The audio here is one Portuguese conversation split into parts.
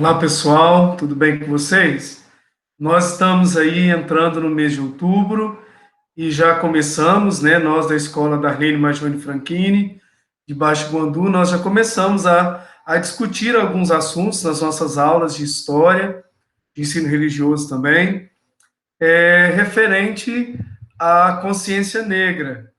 Olá, pessoal, tudo bem com vocês? Nós estamos aí entrando no mês de outubro e já começamos, né? Nós da Escola Darlene Majone Franchini, de Baixo Guandu, nós já começamos a discutir alguns assuntos nas nossas aulas de história, de ensino religioso também, referente à consciência negra,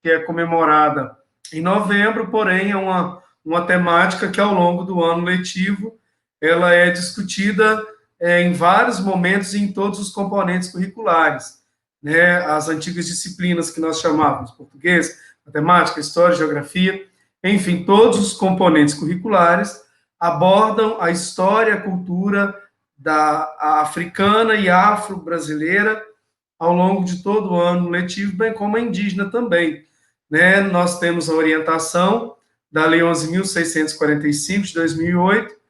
que é comemorada em novembro, porém é uma temática que ao longo do ano letivo ela é discutida em vários momentos e em todos os componentes curriculares, né? As antigas disciplinas que nós chamávamos português, matemática, história, geografia, enfim, todos os componentes curriculares abordam a história, a cultura da africana e afro-brasileira ao longo de todo o ano letivo, bem como a indígena também, né? Nós temos a orientação da Lei 11.645 de 2008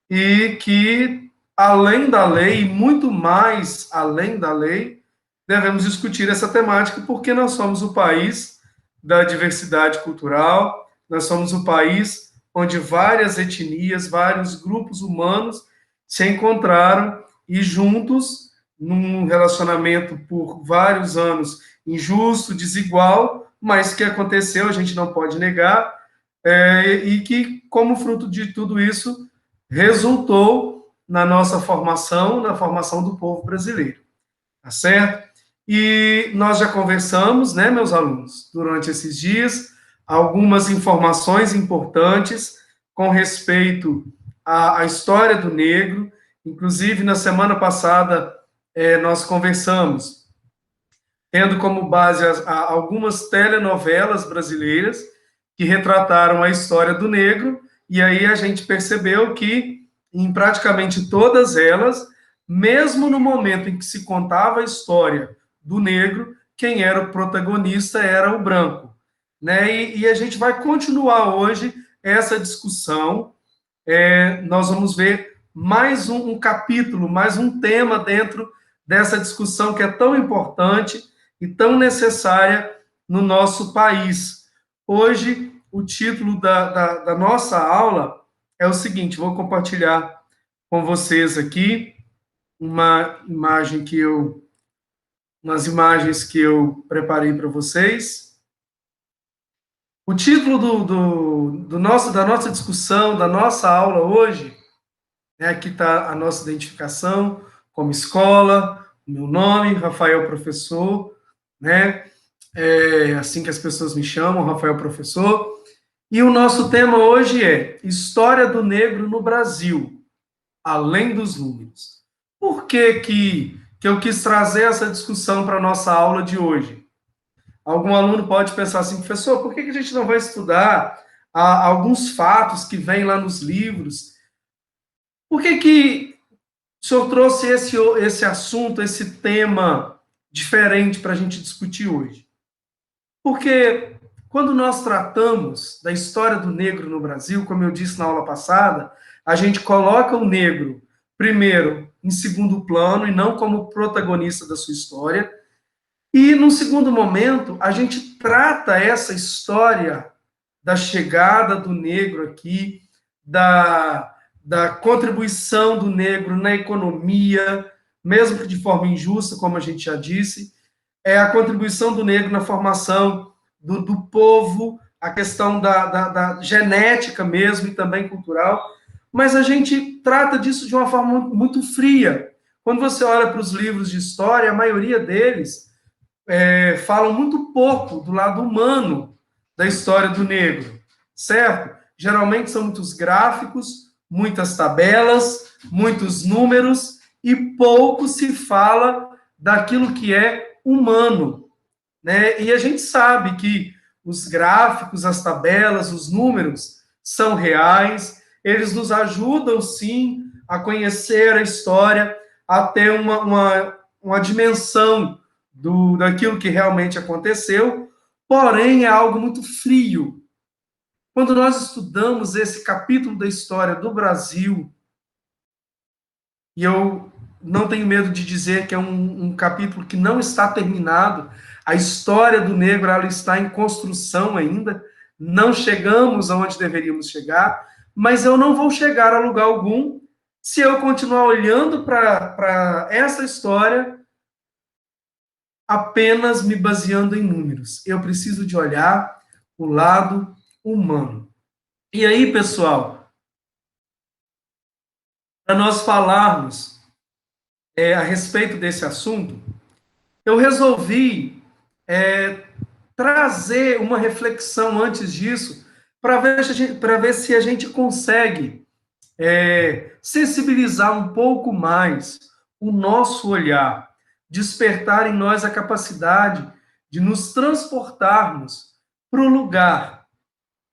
e que, além da lei, e muito mais além da lei, devemos discutir essa temática porque nós somos o país da diversidade cultural, nós somos o país onde várias etnias, vários grupos humanos se encontraram e juntos, num relacionamento por vários anos injusto, desigual, mas que aconteceu, a gente não pode negar, e que, como fruto de tudo isso, resultou na nossa formação, na formação do povo brasileiro, tá certo? E nós já conversamos, né, meus alunos, durante esses dias, algumas informações importantes com respeito à história do negro. Inclusive, na semana passada, nós conversamos, tendo como base algumas telenovelas brasileiras que retrataram a história do negro, e aí a gente percebeu que, em praticamente todas elas, mesmo no momento em que se contava a história do negro, quem era o protagonista era o branco, né? E a gente vai continuar hoje essa discussão. Nós vamos ver mais um capítulo, mais um tema dentro dessa discussão que é tão importante e tão necessária no nosso país. Hoje, o título da nossa aula é o seguinte: vou compartilhar com vocês aqui umas imagens que eu preparei para vocês. O título da nossa discussão, da nossa aula hoje, né, aqui está a nossa identificação como escola, o meu nome, Rafael Professor, né? É assim que as pessoas me chamam, Rafael Professor. E o nosso tema hoje é História do Negro no Brasil, além dos números. Por que eu quis trazer essa discussão para a nossa aula de hoje? Algum aluno pode pensar assim, professor, por que a gente não vai estudar alguns fatos que vêm lá nos livros? Por que o senhor trouxe esse assunto, esse tema diferente para a gente discutir hoje? Porque quando nós tratamos da história do negro no Brasil, como eu disse na aula passada, a gente coloca o negro, primeiro, em segundo plano e não como protagonista da sua história. E, num segundo momento, a gente trata essa história da chegada do negro aqui, da contribuição do negro na economia, mesmo que de forma injusta, como a gente já disse, é a contribuição do negro na formação do povo, a questão da genética mesmo e também cultural, mas a gente trata disso de uma forma muito fria. Quando você olha para os livros de história, a maioria deles falam muito pouco do lado humano da história do negro, certo? Geralmente são muitos gráficos, muitas tabelas, muitos números e pouco se fala daquilo que é humano, né? E a gente sabe que os gráficos, as tabelas, os números são reais, eles nos ajudam sim a conhecer a história, a ter uma dimensão daquilo que realmente aconteceu, porém é algo muito frio. Quando nós estudamos esse capítulo da história do Brasil, e eu não tenho medo de dizer que é um capítulo que não está terminado, a história do negro ela está em construção ainda, não chegamos aonde deveríamos chegar, mas eu não vou chegar a lugar algum se eu continuar olhando para essa história apenas me baseando em números. Eu preciso de olhar o lado humano. E aí, pessoal, para nós falarmos a respeito desse assunto, eu resolvi trazer uma reflexão antes disso, para ver se a gente consegue sensibilizar um pouco mais o nosso olhar, despertar em nós a capacidade de nos transportarmos para o lugar,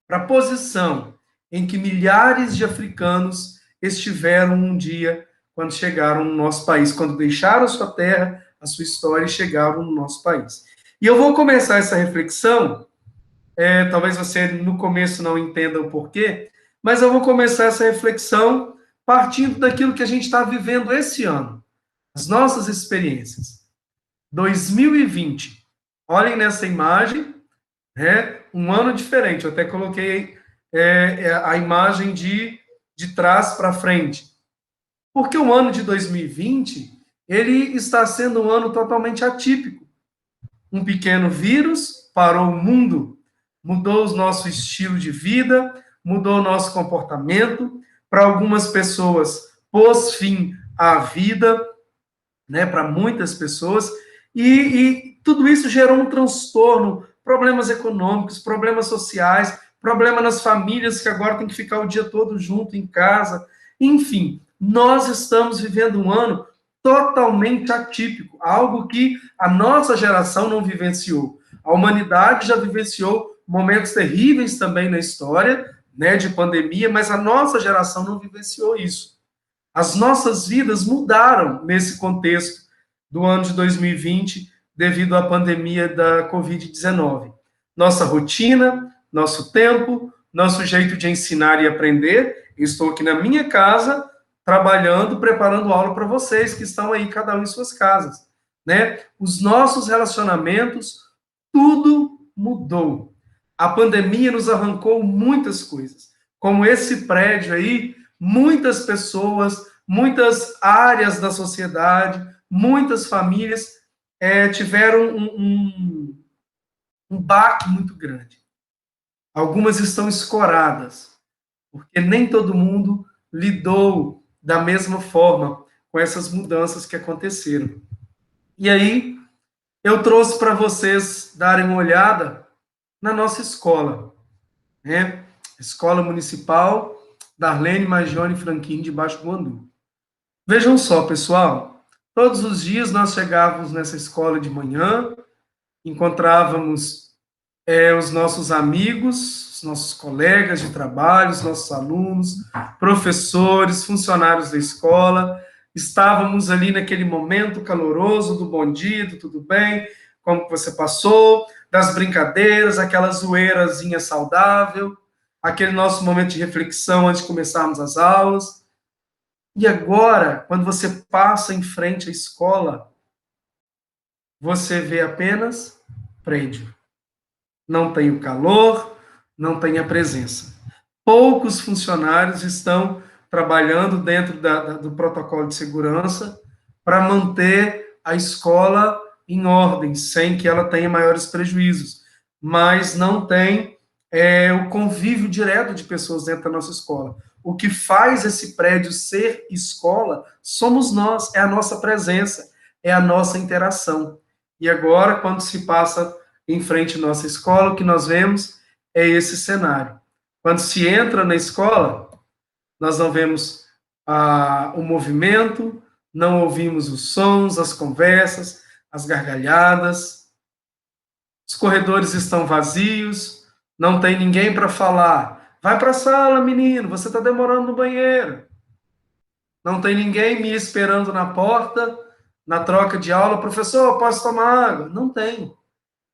para a posição em que milhares de africanos estiveram um dia quando chegaram no nosso país, quando deixaram sua terra, a sua história e chegaram no nosso país. E eu vou começar essa reflexão, talvez você no começo não entenda o porquê, mas eu vou começar essa reflexão partindo daquilo que a gente está vivendo esse ano, as nossas experiências. 2020, olhem nessa imagem, um ano diferente, eu até coloquei a imagem de trás para frente, porque o ano de 2020, ele está sendo um ano totalmente atípico. Um pequeno vírus parou o mundo, mudou o nosso estilo de vida, mudou o nosso comportamento. Para algumas pessoas, pôs fim à vida, né, para muitas pessoas, e tudo isso gerou um transtorno, problemas econômicos, problemas sociais, problema nas famílias que agora tem que ficar o dia todo junto em casa. Enfim, nós estamos vivendo um ano totalmente atípico, algo que a nossa geração não vivenciou. A humanidade já vivenciou momentos terríveis também na história, né, de pandemia, mas a nossa geração não vivenciou isso. As nossas vidas mudaram nesse contexto do ano de 2020 devido à pandemia da Covid-19. Nossa rotina, nosso tempo, nosso jeito de ensinar e aprender. Eu estou aqui na minha casa, trabalhando, preparando aula para vocês que estão aí, cada um em suas casas, né? Os nossos relacionamentos, tudo mudou. A pandemia nos arrancou muitas coisas, como esse prédio aí, muitas pessoas, muitas áreas da sociedade, muitas famílias tiveram um baque muito grande. Algumas estão escoradas, porque nem todo mundo lidou da mesma forma com essas mudanças que aconteceram. E aí, eu trouxe para vocês darem uma olhada na nossa escola, né? Escola Municipal Darlene Magione Franquin de Baixo Guandu. Vejam só, pessoal, todos os dias nós chegávamos nessa escola de manhã, encontrávamos os nossos amigos, os nossos colegas de trabalho, os nossos alunos, professores, funcionários da escola. Estávamos ali naquele momento caloroso do bom dia, do tudo bem, como você passou, das brincadeiras, aquela zoeirazinha saudável, aquele nosso momento de reflexão antes de começarmos as aulas. E agora, quando você passa em frente à escola, você vê apenas prédio. Não tem o calor, não tem a presença. Poucos funcionários estão trabalhando dentro do protocolo de segurança para manter a escola em ordem, sem que ela tenha maiores prejuízos. Mas não tem o convívio direto de pessoas dentro da nossa escola. O que faz esse prédio ser escola somos nós, é a nossa presença, é a nossa interação. E agora, quando se passa em frente à nossa escola, o que nós vemos é esse cenário. Quando se entra na escola, nós não vemos o movimento, não ouvimos os sons, as conversas, as gargalhadas. Os corredores estão vazios, não tem ninguém para falar. Vai para a sala, menino, você está demorando no banheiro. Não tem ninguém me esperando na porta, na troca de aula. Professor, posso tomar água? Não tem.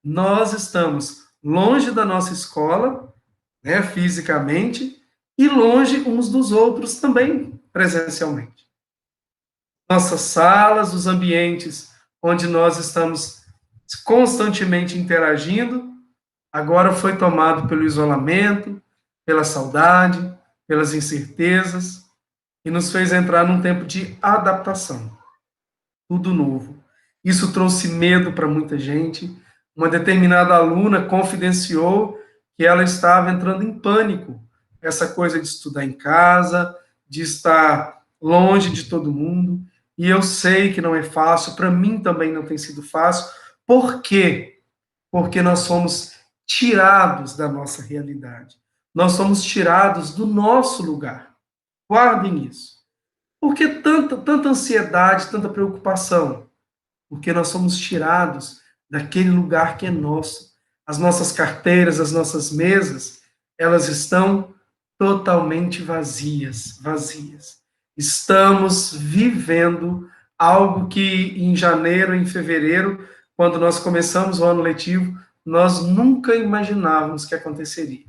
Nós estamos longe da nossa escola, né, fisicamente, e longe uns dos outros também, presencialmente. Nossas salas, os ambientes onde nós estamos constantemente interagindo, agora foi tomado pelo isolamento, pela saudade, pelas incertezas, e nos fez entrar num tempo de adaptação, tudo novo. Isso trouxe medo para muita gente. Uma determinada aluna confidenciou que ela estava entrando em pânico. Essa coisa de estudar em casa, de estar longe de todo mundo. E eu sei que não é fácil, para mim também não tem sido fácil. Por quê? Porque nós somos tirados da nossa realidade. Nós somos tirados do nosso lugar. Guardem isso. Por que tanta ansiedade, tanta preocupação? Porque nós somos tirados daquele lugar que é nosso. As nossas carteiras, as nossas mesas, elas estão totalmente vazias, vazias. Estamos vivendo algo que em janeiro, em fevereiro, quando nós começamos o ano letivo, nós nunca imaginávamos que aconteceria,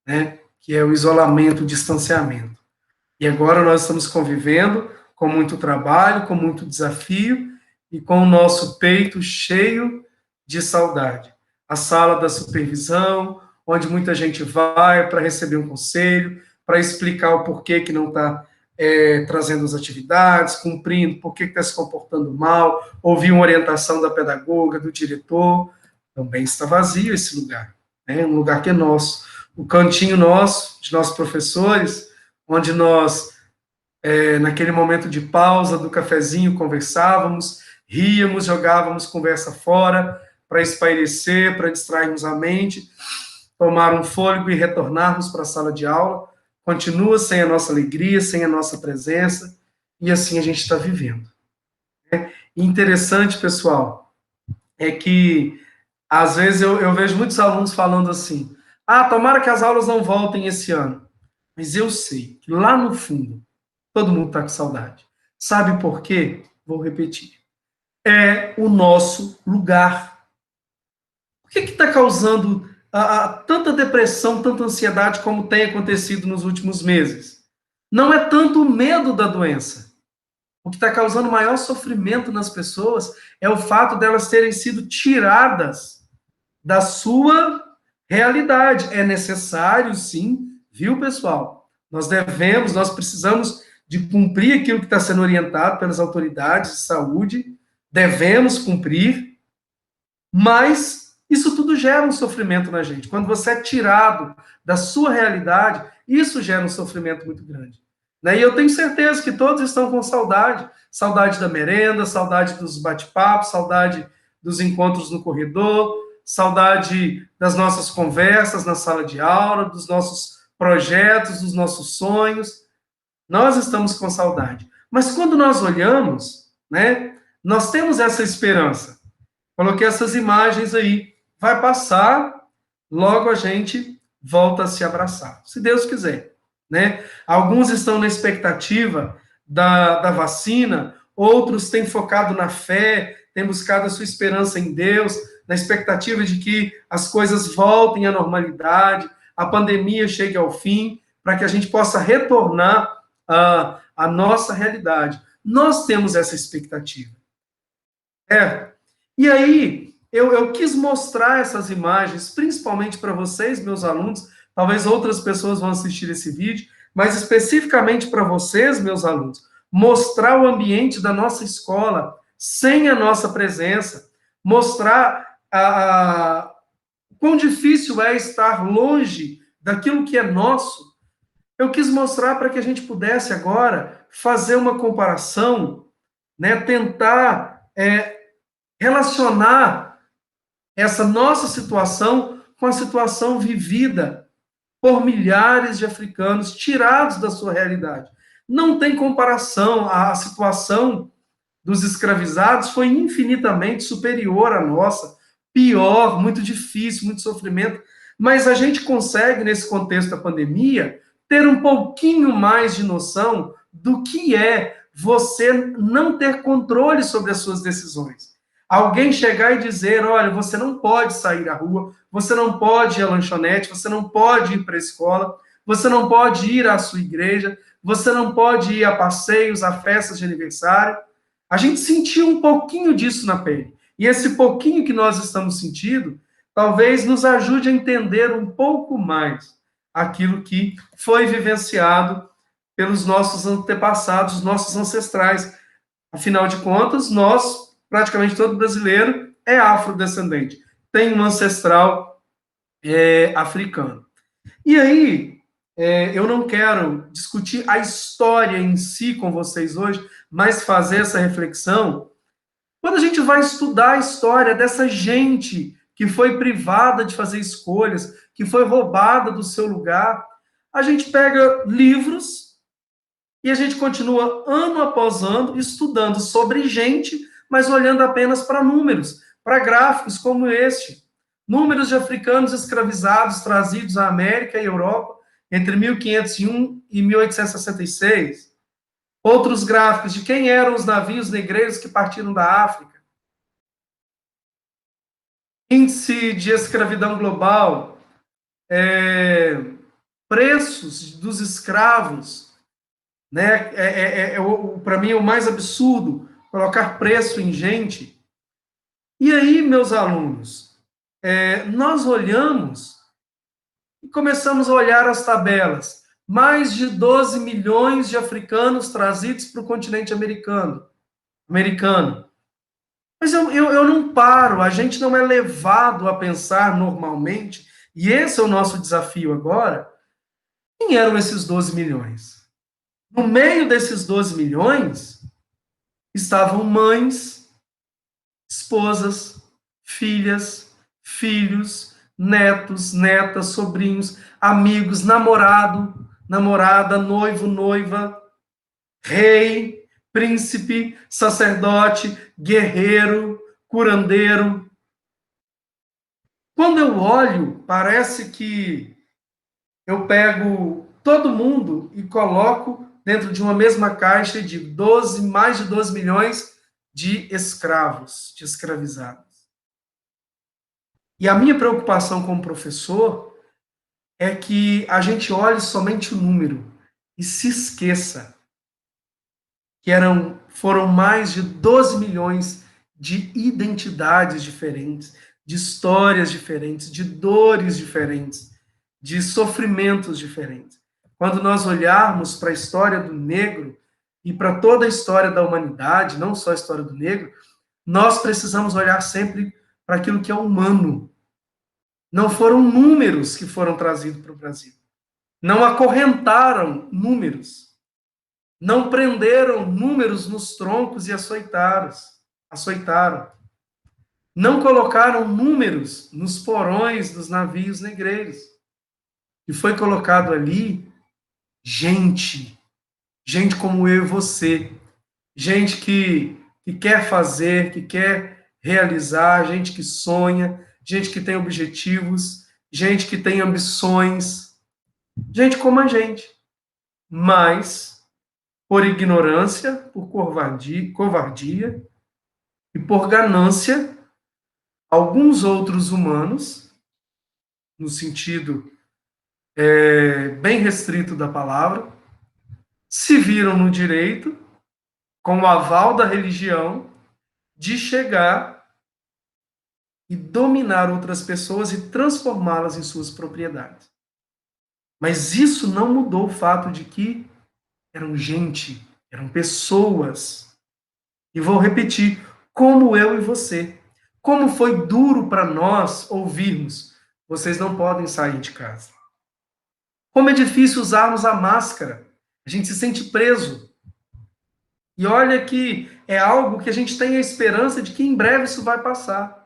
né? Que é o isolamento, o distanciamento. E agora nós estamos convivendo com muito trabalho, com muito desafio e com o nosso peito cheio de saudade. A sala da supervisão, onde muita gente vai para receber um conselho, para explicar o porquê que não está trazendo as atividades, cumprindo, por que está se comportando mal, ouvir uma orientação da pedagoga, do diretor. Também está vazio esse lugar, né? Um lugar que é nosso. O cantinho nosso, de nossos professores, onde nós, naquele momento de pausa do cafezinho, conversávamos, ríamos, jogávamos conversa fora, para espairecer, para distrairmos a mente, tomar um fôlego e retornarmos para a sala de aula. Continua sem a nossa alegria, sem a nossa presença, e assim a gente está vivendo. Interessante, pessoal, é que às vezes eu vejo muitos alunos falando assim: tomara que as aulas não voltem esse ano. Mas eu sei que lá no fundo, todo mundo está com saudade. Sabe por quê? Vou repetir. É o nosso lugar. O que está causando tanta depressão, tanta ansiedade como tem acontecido nos últimos meses? Não é tanto o medo da doença. O que está causando maior sofrimento nas pessoas é o fato delas terem sido tiradas da sua realidade. É necessário, sim, viu, pessoal? Nós precisamos de cumprir aquilo que está sendo orientado pelas autoridades de saúde, devemos cumprir, mas isso tudo gera um sofrimento na gente. Quando você é tirado da sua realidade, isso gera um sofrimento muito grande. E eu tenho certeza que todos estão com saudade. Saudade da merenda, saudade dos bate-papos, saudade dos encontros no corredor, saudade das nossas conversas na sala de aula, dos nossos projetos, dos nossos sonhos. Nós estamos com saudade. Mas quando nós olhamos, né, nós temos essa esperança. Coloquei essas imagens aí. Vai passar, logo a gente volta a se abraçar, se Deus quiser, né? Alguns estão na expectativa da vacina, outros têm focado na fé, têm buscado a sua esperança em Deus, na expectativa de que as coisas voltem à normalidade, a pandemia chegue ao fim, para que a gente possa retornar à nossa realidade. Nós temos essa expectativa. E aí, eu quis mostrar essas imagens, principalmente para vocês, meus alunos, talvez outras pessoas vão assistir esse vídeo, mas especificamente para vocês, meus alunos, mostrar o ambiente da nossa escola sem a nossa presença, mostrar quão difícil é estar longe daquilo que é nosso. Eu quis mostrar para que a gente pudesse agora fazer uma comparação, né, tentar relacionar essa nossa situação com a situação vivida por milhares de africanos tirados da sua realidade. Não tem comparação. A situação dos escravizados foi infinitamente superior à nossa, pior, muito difícil, muito sofrimento, mas a gente consegue, nesse contexto da pandemia, ter um pouquinho mais de noção do que é você não ter controle sobre as suas decisões. Alguém chegar e dizer, olha, você não pode sair à rua, você não pode ir à lanchonete, você não pode ir para a escola, você não pode ir à sua igreja, você não pode ir a passeios, a festas de aniversário. A gente sentiu um pouquinho disso na pele. E esse pouquinho que nós estamos sentindo, talvez nos ajude a entender um pouco mais aquilo que foi vivenciado pelos nossos antepassados, nossos ancestrais. Afinal de contas, nós, praticamente todo brasileiro, é afrodescendente, tem um ancestral africano. E aí, eu não quero discutir a história em si com vocês hoje, mas fazer essa reflexão. Quando a gente vai estudar a história dessa gente que foi privada de fazer escolhas, que foi roubada do seu lugar, a gente pega livros e a gente continua ano após ano estudando sobre gente, mas olhando apenas para números, para gráficos como este. Números de africanos escravizados trazidos à América e Europa entre 1501 e 1866. Outros gráficos de quem eram os navios negreiros que partiram da África. Índice de escravidão global, preços dos escravos, né? Para mim, é o mais absurdo colocar preço em gente. E aí, meus alunos, nós olhamos e começamos a olhar as tabelas. Mais de 12 milhões de africanos trazidos para o continente americano. Mas eu não paro, a gente não é levado a pensar normalmente, e esse é o nosso desafio agora. Quem eram esses 12 milhões? No meio desses 12 milhões, estavam mães, esposas, filhas, filhos, netos, netas, sobrinhos, amigos, namorado, namorada, noivo, noiva, rei, príncipe, sacerdote, guerreiro, curandeiro. Quando eu olho, parece que eu pego todo mundo e coloco dentro de uma mesma caixa de mais de 12 milhões de escravos, de escravizados. E a minha preocupação como professor é que a gente olhe somente o número e se esqueça que foram mais de 12 milhões de identidades diferentes, de histórias diferentes, de dores diferentes, de sofrimentos diferentes. Quando nós olharmos para a história do negro e para toda a história da humanidade, não só a história do negro, nós precisamos olhar sempre para aquilo que é humano. Não foram números que foram trazidos para o Brasil. Não acorrentaram números. Não prenderam números nos troncos e açoitaram. Não colocaram números nos porões dos navios negreiros. E foi colocado ali gente como eu e você, gente que quer fazer, que quer realizar, gente que sonha, gente que tem objetivos, gente que tem ambições, gente como a gente, mas por ignorância, por covardia e por ganância, alguns outros humanos, no sentido bem restrito da palavra, se viram no direito, com o aval da religião, de chegar e dominar outras pessoas e transformá-las em suas propriedades. Mas isso não mudou o fato de que eram gente, eram pessoas. E vou repetir, como eu e você. Como foi duro para nós ouvirmos: vocês não podem sair de casa. Como é difícil usarmos a máscara. A gente se sente preso. E olha que é algo que a gente tem a esperança de que em breve isso vai passar.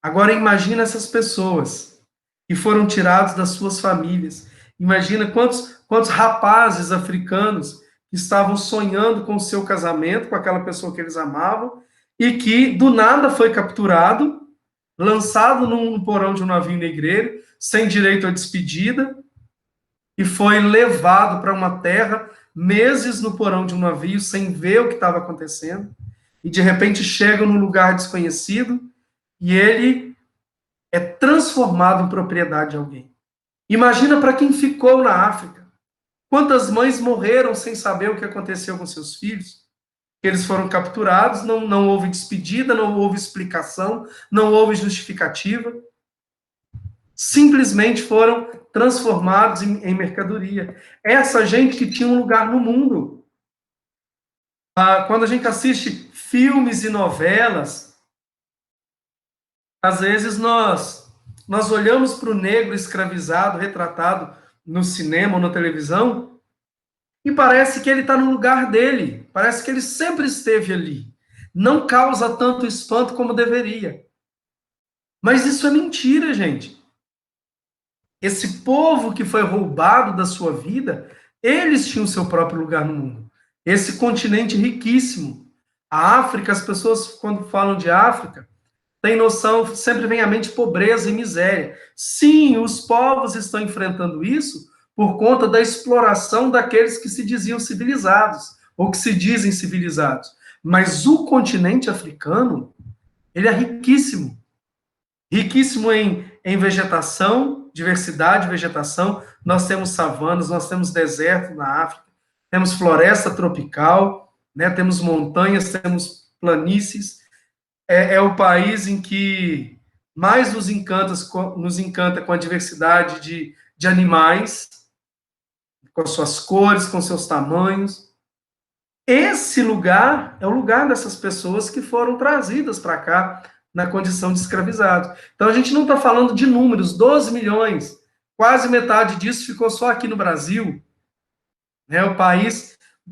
Agora imagina essas pessoas que foram tirados das suas famílias. Imagina quantos rapazes africanos que estavam sonhando com o seu casamento, com aquela pessoa que eles amavam, e que do nada foi capturado, lançado num porão de um navio negreiro, sem direito à despedida, e foi levado para uma terra, meses no porão de um navio, sem ver o que estava acontecendo, e de repente chega num lugar desconhecido, e ele é transformado em propriedade de alguém. Imagina para quem ficou na África. Quantas mães morreram sem saber o que aconteceu com seus filhos? Eles foram capturados, não houve despedida, não houve explicação, não houve justificativa. simplesmente foram transformados em mercadoria. Essa gente que tinha um lugar no mundo. Quando a gente assiste filmes e novelas, às vezes nós olhamos para o negro escravizado, retratado no cinema ou na televisão, e parece que ele está no lugar dele, parece que ele sempre esteve ali. Não causa tanto espanto como deveria. Mas isso é mentira, gente. Esse povo que foi roubado da sua vida, eles tinham seu próprio lugar no mundo. Esse continente riquíssimo. A África, as pessoas, quando falam de África, têm noção, sempre vem à mente pobreza e miséria. Sim, os povos estão enfrentando isso por conta da exploração daqueles que se diziam civilizados, ou que se dizem civilizados. Mas o continente africano, ele é riquíssimo. Riquíssimo em vegetação, diversidade de vegetação. Nós temos savanas, nós temos deserto na África, temos floresta tropical, né, temos montanhas, temos planícies. É o país em que mais nos encanta com a diversidade de animais, com suas cores, com seus tamanhos. Esse lugar é o lugar dessas pessoas que foram trazidas para cá na condição de escravizados. Então, a gente não está falando de números, 12 milhões, quase metade disso ficou só aqui no Brasil. Né?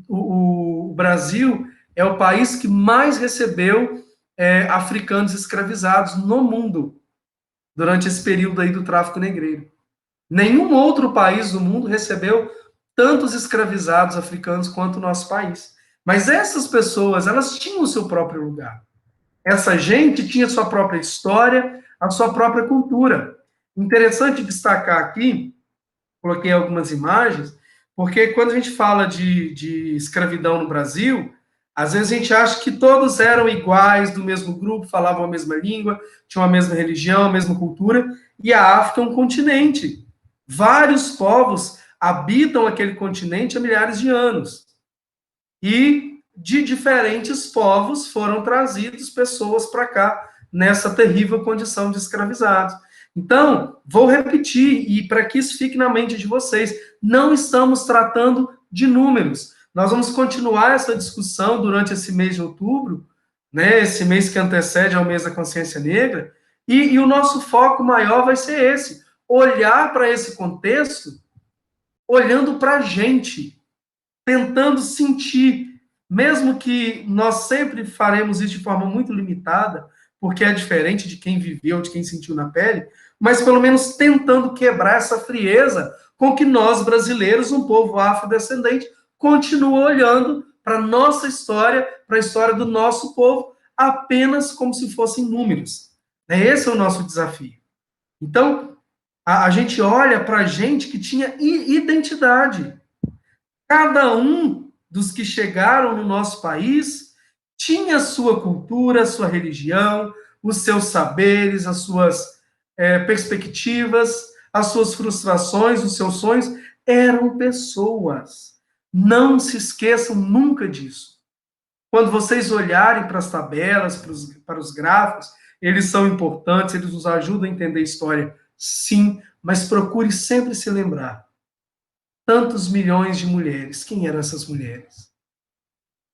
O Brasil é o país que mais recebeu africanos escravizados no mundo durante esse período aí do tráfico negreiro. Nenhum outro país do mundo recebeu tantos escravizados africanos quanto o nosso país. Mas essas pessoas, elas tinham o seu próprio lugar. Essa gente tinha sua própria história, a sua própria cultura. Interessante destacar aqui, coloquei algumas imagens, porque quando a gente fala de escravidão no Brasil, às vezes a gente acha que todos eram iguais, do mesmo grupo, falavam a mesma língua, tinham a mesma religião, a mesma cultura, e a África é um continente. Vários povos habitam aquele continente há milhares de anos. E de diferentes povos foram trazidos pessoas para cá, nessa terrível condição de escravizados. Então, vou repetir, e para que isso fique na mente de vocês, não estamos tratando de números. Nós vamos continuar essa discussão durante esse mês de outubro, né, esse mês que antecede ao mês da consciência negra, e o nosso foco maior vai ser esse, olhar para esse contexto, olhando para a gente, tentando sentir, mesmo que nós sempre faremos isso de forma muito limitada, porque é diferente de quem viveu, de quem sentiu na pele, mas pelo menos tentando quebrar essa frieza com que nós, brasileiros, um povo afrodescendente, continua olhando para a nossa história, para a história do nosso povo, apenas como se fossem números. Esse é o nosso desafio. Então, a gente olha para a gente que tinha identidade. Cada um dos que chegaram no nosso país tinha sua cultura, sua religião, os seus saberes, as suas perspectivas, as suas frustrações, os seus sonhos. Eram pessoas. Não se esqueçam nunca disso. Quando vocês olharem para as tabelas, para os gráficos, eles são importantes, eles nos ajudam a entender a história, sim, mas procure sempre se lembrar. Tantos milhões de mulheres. Quem eram essas mulheres?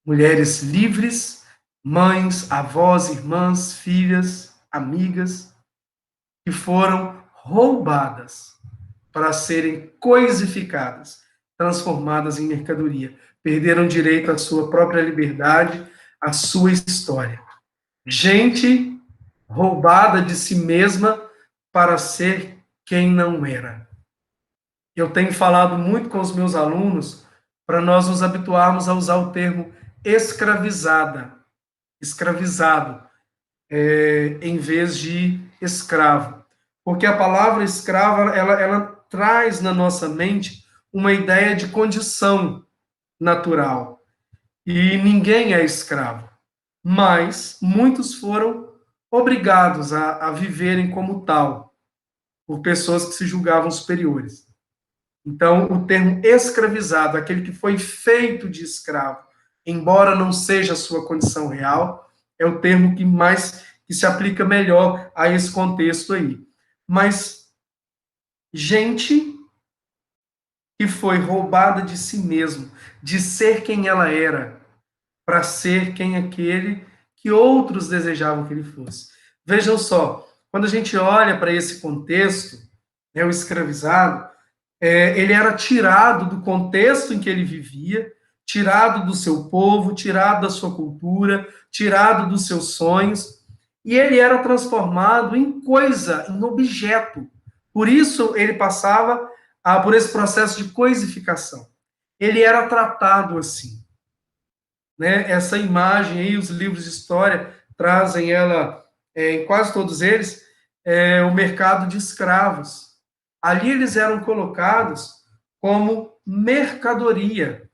Mulheres livres, mães, avós, irmãs, filhas, amigas, que foram roubadas para serem coisificadas, transformadas em mercadoria. Perderam direito à sua própria liberdade, à sua história. Gente roubada de si mesma para ser quem não era. Eu tenho falado muito com os meus alunos para nós nos habituarmos a usar o termo escravizada, escravizado, em vez de escravo. Porque a palavra escrava, ela traz na nossa mente uma ideia de condição natural. E ninguém é escravo. Mas muitos foram obrigados a viverem como tal, por pessoas que se julgavam superiores. Então, o termo escravizado, aquele que foi feito de escravo, embora não seja a sua condição real, é o termo que se aplica melhor a esse contexto aí. Mas gente que foi roubada de si mesmo, de ser quem ela era, para ser quem aquele que outros desejavam que ele fosse. Vejam só, quando a gente olha para esse contexto, o escravizado, ele era tirado do contexto em que ele vivia, tirado do seu povo, tirado da sua cultura, tirado dos seus sonhos, e ele era transformado em coisa, em objeto. Por isso ele passava por esse processo de coisificação. Ele era tratado assim. Né? Essa imagem aí, os livros de história trazem ela, em quase todos eles, o mercado de escravos. Ali eles eram colocados como mercadoria.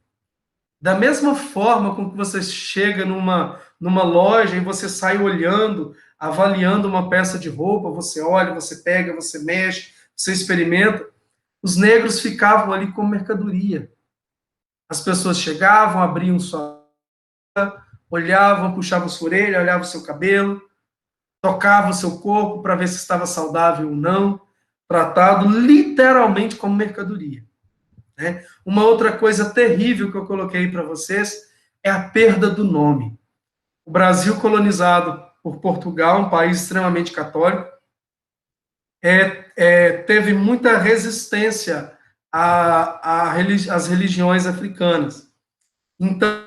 Da mesma forma com que você chega numa loja e você sai olhando, avaliando uma peça de roupa, você olha, você pega, você mexe, você experimenta, os negros ficavam ali como mercadoria. As pessoas chegavam, abriam sua, olhavam, puxavam sua orelha, olhavam o seu cabelo, tocavam o seu corpo para ver se estava saudável ou não, tratado literalmente como mercadoria. Né? Uma outra coisa terrível que eu coloquei para vocês é a perda do nome. O Brasil colonizado por Portugal, um país extremamente católico, teve muita resistência às religiões africanas. Então,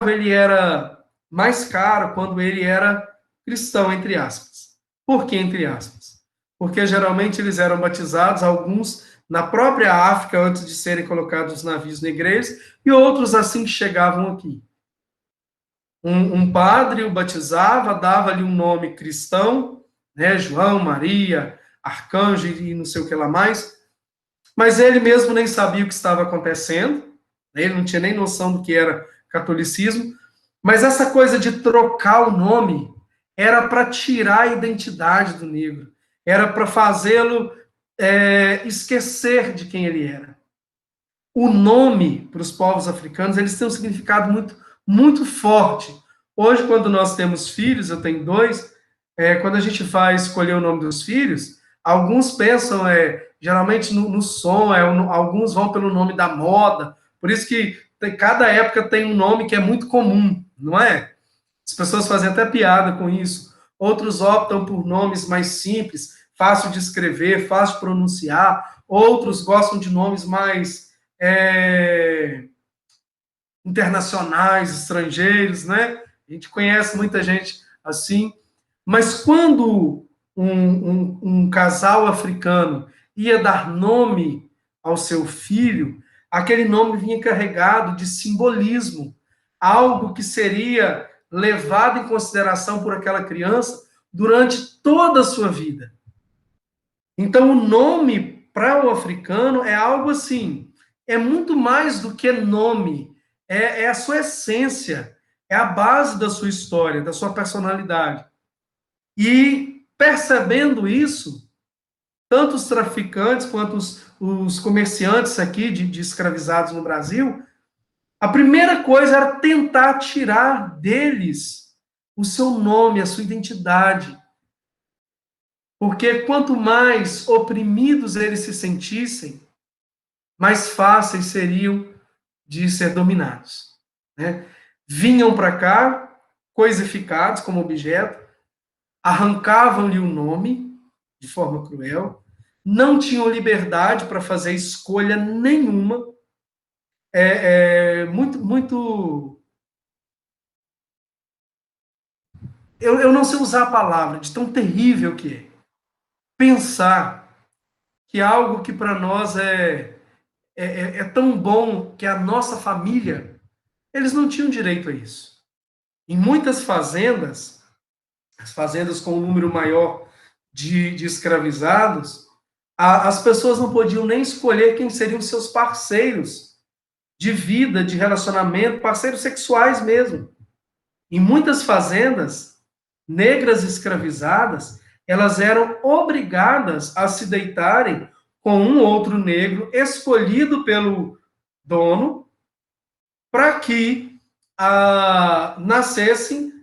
ele era mais caro quando ele era cristão, entre aspas. Por que entre aspas? Porque geralmente eles eram batizados, alguns na própria África, antes de serem colocados nos navios negreiros, e outros assim que chegavam aqui. Um padre o batizava, dava-lhe um nome cristão, né, João, Maria, Arcanjo e não sei o que lá mais, mas ele mesmo nem sabia o que estava acontecendo, né, ele não tinha nem noção do que era catolicismo, mas essa coisa de trocar o nome era para tirar a identidade do negro, era para fazê-lo esquecer de quem ele era. O nome, para os povos africanos, eles têm um significado muito, muito forte. Hoje, quando nós temos filhos, eu tenho dois, quando a gente vai escolher o nome dos filhos, alguns pensam, geralmente, no som, alguns vão pelo nome da moda, por isso que cada época tem um nome que é muito comum, não é? As pessoas fazem até piada com isso. Outros optam por nomes mais simples, fácil de escrever, fácil de pronunciar. Outros gostam de nomes mais internacionais, estrangeiros, né? A gente conhece muita gente assim. Mas quando um casal africano ia dar nome ao seu filho, aquele nome vinha carregado de simbolismo, algo que seria levado em consideração por aquela criança durante toda a sua vida. Então, o nome para o africano é algo assim, é muito mais do que nome, é a sua essência, é a base da sua história, da sua personalidade. E percebendo isso, tanto os traficantes quanto os comerciantes aqui de escravizados no Brasil, a primeira coisa era tentar tirar deles o seu nome, a sua identidade. Porque quanto mais oprimidos eles se sentissem, mais fáceis seriam de ser dominados. Né? Vinham para cá, coisificados como objeto, arrancavam-lhe o nome de forma cruel, não tinham liberdade para fazer escolha nenhuma. Muito. Eu não sei usar a palavra, de tão terrível que é. Pensar que algo que para nós é tão bom, que a nossa família, eles não tinham direito a isso. Em muitas fazendas, as fazendas com um número maior de escravizados, as pessoas não podiam nem escolher quem seriam seus parceiros de vida, de relacionamento, parceiros sexuais mesmo. Em muitas fazendas, negras escravizadas, elas eram obrigadas a se deitarem com um outro negro escolhido pelo dono para que nascessem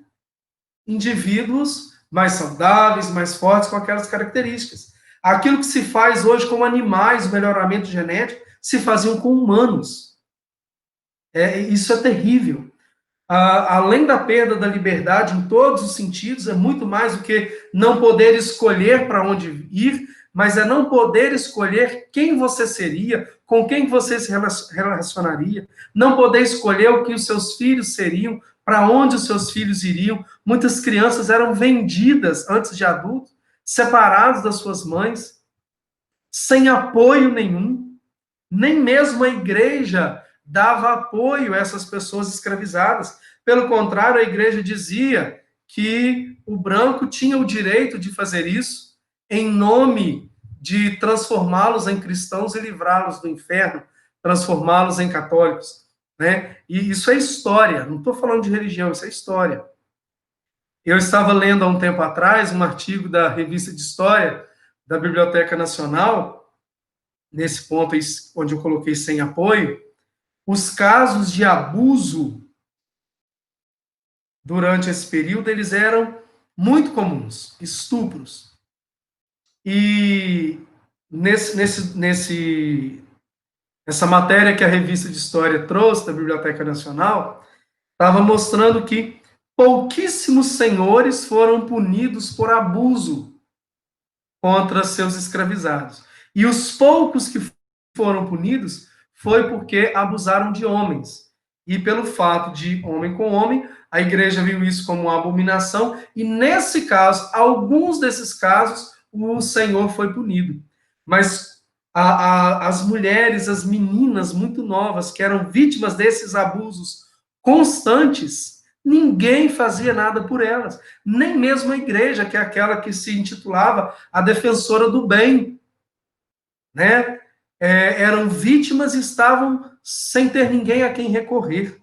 indivíduos mais saudáveis, mais fortes, com aquelas características. Aquilo que se faz hoje com animais, o melhoramento genético, se faziam com humanos. Isso é terrível. Além da perda da liberdade em todos os sentidos, é muito mais do que não poder escolher para onde ir, mas é não poder escolher quem você seria, com quem você se relacionaria, não poder escolher o que os seus filhos seriam, para onde os seus filhos iriam. Muitas crianças eram vendidas antes de adultos, separados das suas mães, sem apoio nenhum. Nem mesmo a igreja dava apoio a essas pessoas escravizadas. Pelo contrário, a igreja dizia que o branco tinha o direito de fazer isso em nome de transformá-los em cristãos e livrá-los do inferno, transformá-los em católicos, né? E isso é história, não estou falando de religião, isso é história. Eu estava lendo há um tempo atrás um artigo da revista de História da Biblioteca Nacional, nesse ponto onde eu coloquei sem apoio, os casos de abuso durante esse período, eles eram muito comuns, estupros. E essa matéria que a revista de História trouxe da Biblioteca Nacional, estava mostrando que pouquíssimos senhores foram punidos por abuso contra seus escravizados. E os poucos que foram punidos foi porque abusaram de homens. E pelo fato de homem com homem, a igreja viu isso como uma abominação, e nesse caso, alguns desses casos, o Senhor foi punido. Mas as mulheres, as meninas muito novas, que eram vítimas desses abusos constantes, ninguém fazia nada por elas. Nem mesmo a igreja, que é aquela que se intitulava a defensora do bem, né? Eram vítimas e estavam sem ter ninguém a quem recorrer.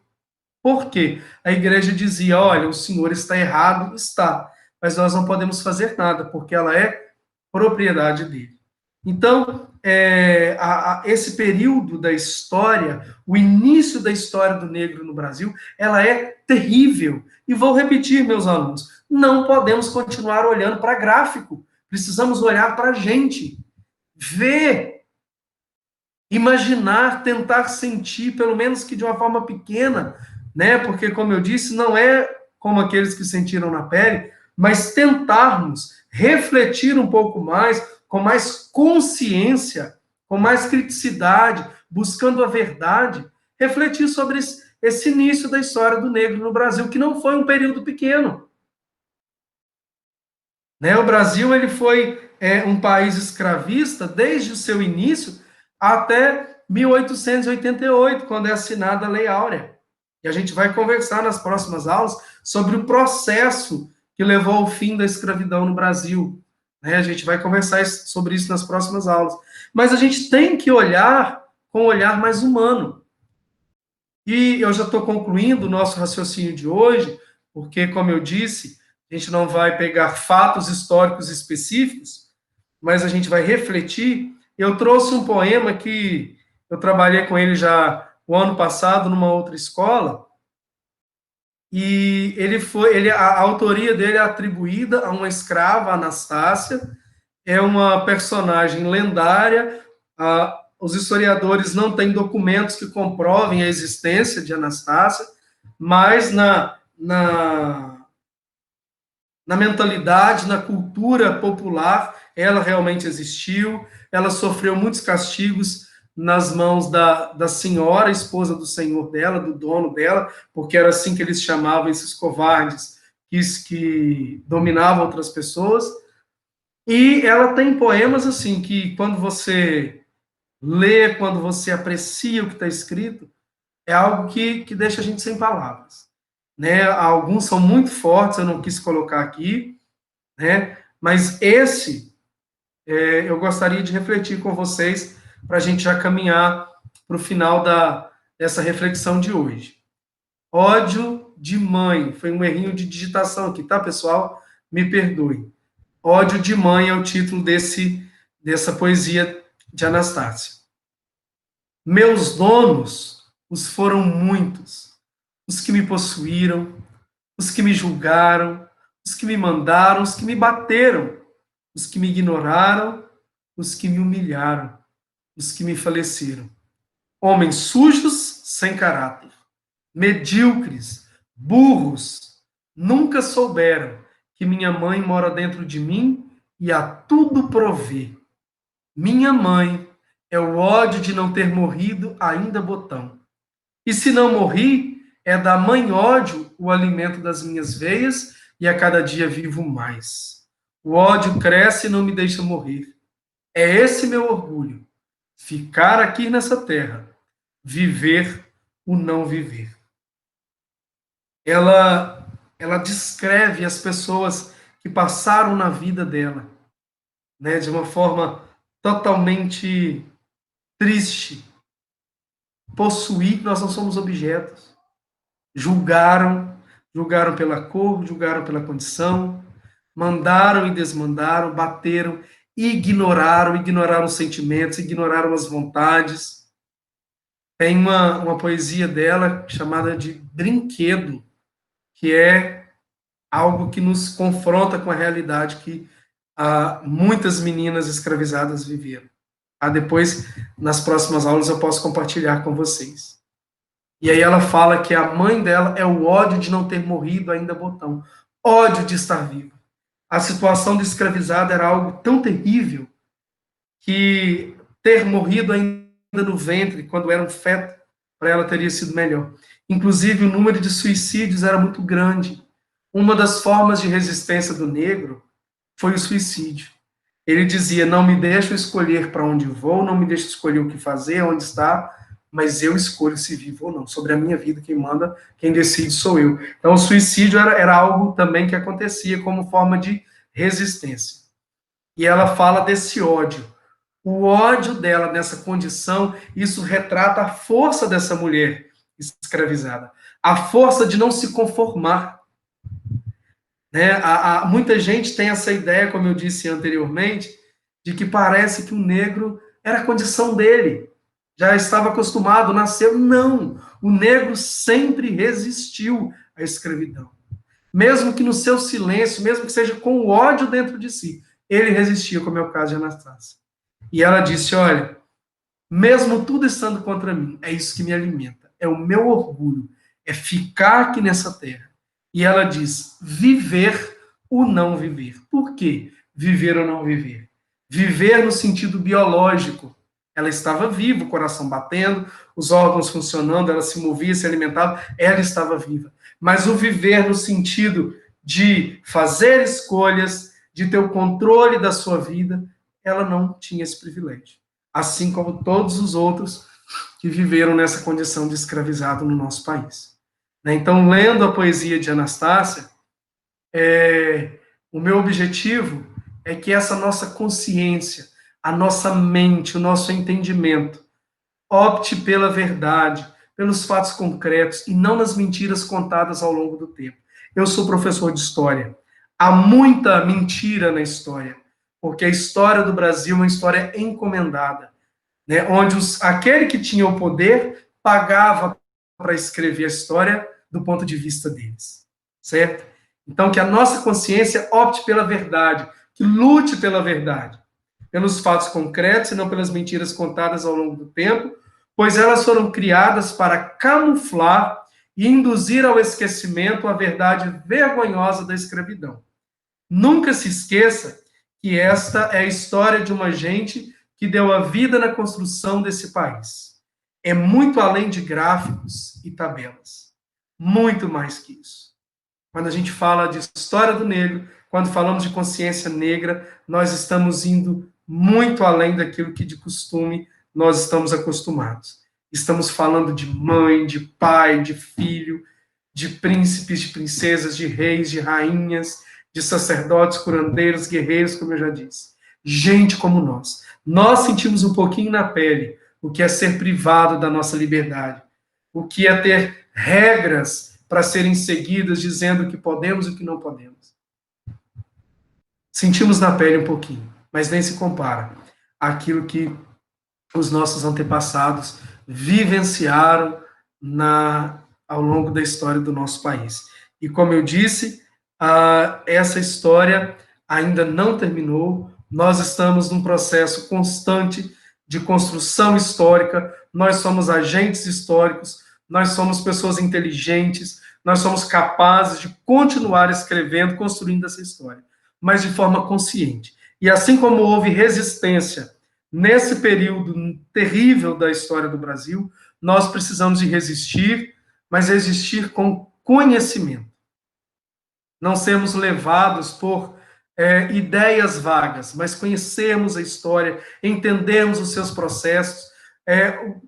Por quê? A igreja dizia, olha, o senhor está errado, está, mas nós não podemos fazer nada, porque ela é propriedade dele. Então, esse período da história, o início da história do negro no Brasil, ela é terrível. E vou repetir, meus alunos, não podemos continuar olhando para gráfico, precisamos olhar para a gente, ver, imaginar, tentar sentir, pelo menos que de uma forma pequena, né? Porque, como eu disse, não é como aqueles que sentiram na pele, mas tentarmos refletir um pouco mais, com mais consciência, com mais criticidade, buscando a verdade, refletir sobre esse início da história do negro no Brasil, que não foi um período pequeno. Né? O Brasil ele foi um país escravista desde o seu início até 1888, quando é assinada a Lei Áurea. E a gente vai conversar nas próximas aulas sobre o processo que levou ao fim da escravidão no Brasil. Né? A gente vai conversar sobre isso nas próximas aulas. Mas a gente tem que olhar com um olhar mais humano. E eu já estou concluindo o nosso raciocínio de hoje, porque, como eu disse, a gente não vai pegar fatos históricos específicos, mas a gente vai refletir. Eu trouxe um poema que eu trabalhei com ele já o ano passado numa outra escola, e a autoria dele é atribuída a uma escrava, Anastácia, é uma personagem lendária, os historiadores não têm documentos que comprovem a existência de Anastácia, mas na mentalidade, na cultura popular, ela realmente existiu, ela sofreu muitos castigos nas mãos da senhora, esposa do senhor dela, do dono dela, porque era assim que eles chamavam esses covardes que dominavam outras pessoas. E ela tem poemas assim, que quando você lê, quando você aprecia o que está escrito, é algo que deixa a gente sem palavras. Né? Alguns são muito fortes, eu não quis colocar aqui, né? Mas esse eu gostaria de refletir com vocês para a gente já caminhar para o final dessa reflexão de hoje. Ódio de mãe, foi um errinho de digitação aqui, tá, pessoal? Me perdoe. Ódio de mãe é o título dessa poesia de Anastácia. Meus donos, os foram muitos, os que me possuíram, os que me julgaram, os que me mandaram, os que me bateram, os que me ignoraram, os que me humilharam, os que me faleceram. Homens sujos, sem caráter, medíocres, burros, nunca souberam que minha mãe mora dentro de mim e a tudo provê. Minha mãe é o ódio de não ter morrido ainda botão. E se não morri, é da mãe ódio o alimento das minhas veias e a cada dia vivo mais. O ódio cresce e não me deixa morrer. É esse meu orgulho, ficar aqui nessa terra, viver o não viver. Ela descreve as pessoas que passaram na vida dela, né, de uma forma totalmente triste. Possuir, nós não somos objetos. Julgaram pela cor, julgaram pela condição, mandaram e desmandaram, bateram, ignoraram os sentimentos, ignoraram as vontades. Tem uma poesia dela chamada de Brinquedo, que é algo que nos confronta com a realidade que muitas meninas escravizadas viveram. Depois, nas próximas aulas, eu posso compartilhar com vocês. E aí ela fala que a mãe dela é o ódio de não ter morrido ainda botão. Ódio de estar viva. A situação de escravizada era algo tão terrível que ter morrido ainda no ventre, quando era um feto, para ela teria sido melhor. Inclusive, o número de suicídios era muito grande. Uma das formas de resistência do negro foi o suicídio. Ele dizia: não me deixa escolher para onde vou, não me deixa escolher o que fazer, onde estar, mas eu escolho se vivo ou não. Sobre a minha vida, quem manda, quem decide sou eu. Então, o suicídio era algo também que acontecia como forma de resistência. E ela fala desse ódio. O ódio dela nessa condição, isso retrata a força dessa mulher escravizada. A força de não se conformar. Né? Muita gente tem essa ideia, como eu disse anteriormente, de que parece que o negro era a condição dele. Já estava acostumado, nasceu. Não, o negro sempre resistiu à escravidão. Mesmo que no seu silêncio, mesmo que seja com o ódio dentro de si, ele resistia, como é o caso de Anastácia. E ela disse: olha, mesmo tudo estando contra mim, é isso que me alimenta, é o meu orgulho, é ficar aqui nessa terra. E ela diz: viver o não viver. Por quê? Viver ou não viver? Viver no sentido biológico. Ela estava viva, o coração batendo, os órgãos funcionando, ela se movia, se alimentava, ela estava viva. Mas o viver no sentido de fazer escolhas, de ter o controle da sua vida, ela não tinha esse privilégio. Assim como todos os outros que viveram nessa condição de escravizado no nosso país. Então, lendo a poesia de Anastácia, o meu objetivo é que essa nossa consciência, a nossa mente, o nosso entendimento, opte pela verdade, pelos fatos concretos e não nas mentiras contadas ao longo do tempo. Eu sou professor de história. Há muita mentira na história, porque a história do Brasil é uma história encomendada, né, onde aquele que tinha o poder pagava para escrever a história do ponto de vista deles, certo? Então, que a nossa consciência opte pela verdade, que lute pela verdade, pelos fatos concretos e não pelas mentiras contadas ao longo do tempo, pois elas foram criadas para camuflar e induzir ao esquecimento a verdade vergonhosa da escravidão. Nunca se esqueça que esta é a história de uma gente que deu a vida na construção desse país. É muito além de gráficos e tabelas. Muito mais que isso. Quando a gente fala de história do negro, quando falamos de consciência negra, nós estamos indo muito além daquilo que de costume nós estamos acostumados. Estamos falando de mãe, de pai, de filho, de príncipes, de princesas, de reis, de rainhas, de sacerdotes, curandeiros, guerreiros, como eu já disse. Gente como nós. Nós sentimos um pouquinho na pele o que é ser privado da nossa liberdade, o que é ter regras para serem seguidas, dizendo o que podemos e o que não podemos. Sentimos na pele um pouquinho, mas nem se compara àquilo que os nossos antepassados vivenciaram ao longo da história do nosso país. E como eu disse, essa história ainda não terminou. Nós estamos num processo constante de construção histórica, nós somos agentes históricos, nós somos pessoas inteligentes, nós somos capazes de continuar escrevendo, construindo essa história, mas de forma consciente. E assim como houve resistência nesse período terrível da história do Brasil, nós precisamos de resistir, mas resistir com conhecimento. Não sermos levados por ideias vagas, mas conhecermos a história, entendermos os seus processos,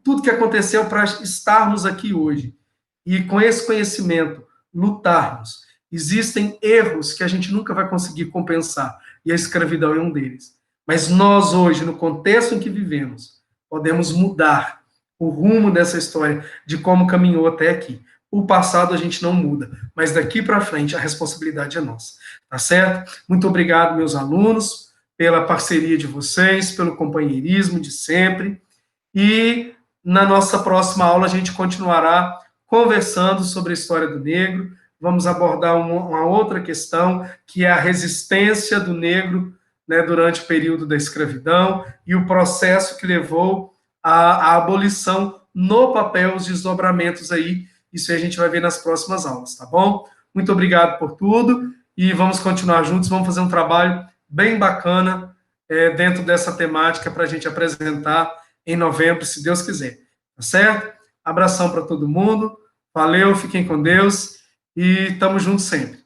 tudo que aconteceu para estarmos aqui hoje. E com esse conhecimento, lutarmos. Existem erros que a gente nunca vai conseguir compensar, e a escravidão é um deles. Mas nós hoje, no contexto em que vivemos, podemos mudar o rumo dessa história, de como caminhou até aqui. O passado a gente não muda, mas daqui para frente a responsabilidade é nossa, tá certo? Muito obrigado, meus alunos, pela parceria de vocês, pelo companheirismo de sempre, e na nossa próxima aula a gente continuará conversando sobre a história do negro, vamos abordar uma outra questão, que é a resistência do negro, né, durante o período da escravidão, e o processo que levou à abolição no papel, os desdobramentos aí. Isso aí a gente vai ver nas próximas aulas, tá bom? Muito obrigado por tudo e vamos continuar juntos, vamos fazer um trabalho bem bacana dentro dessa temática para a gente apresentar em novembro, se Deus quiser, tá certo? Abração para todo mundo, valeu, fiquem com Deus e estamos juntos sempre.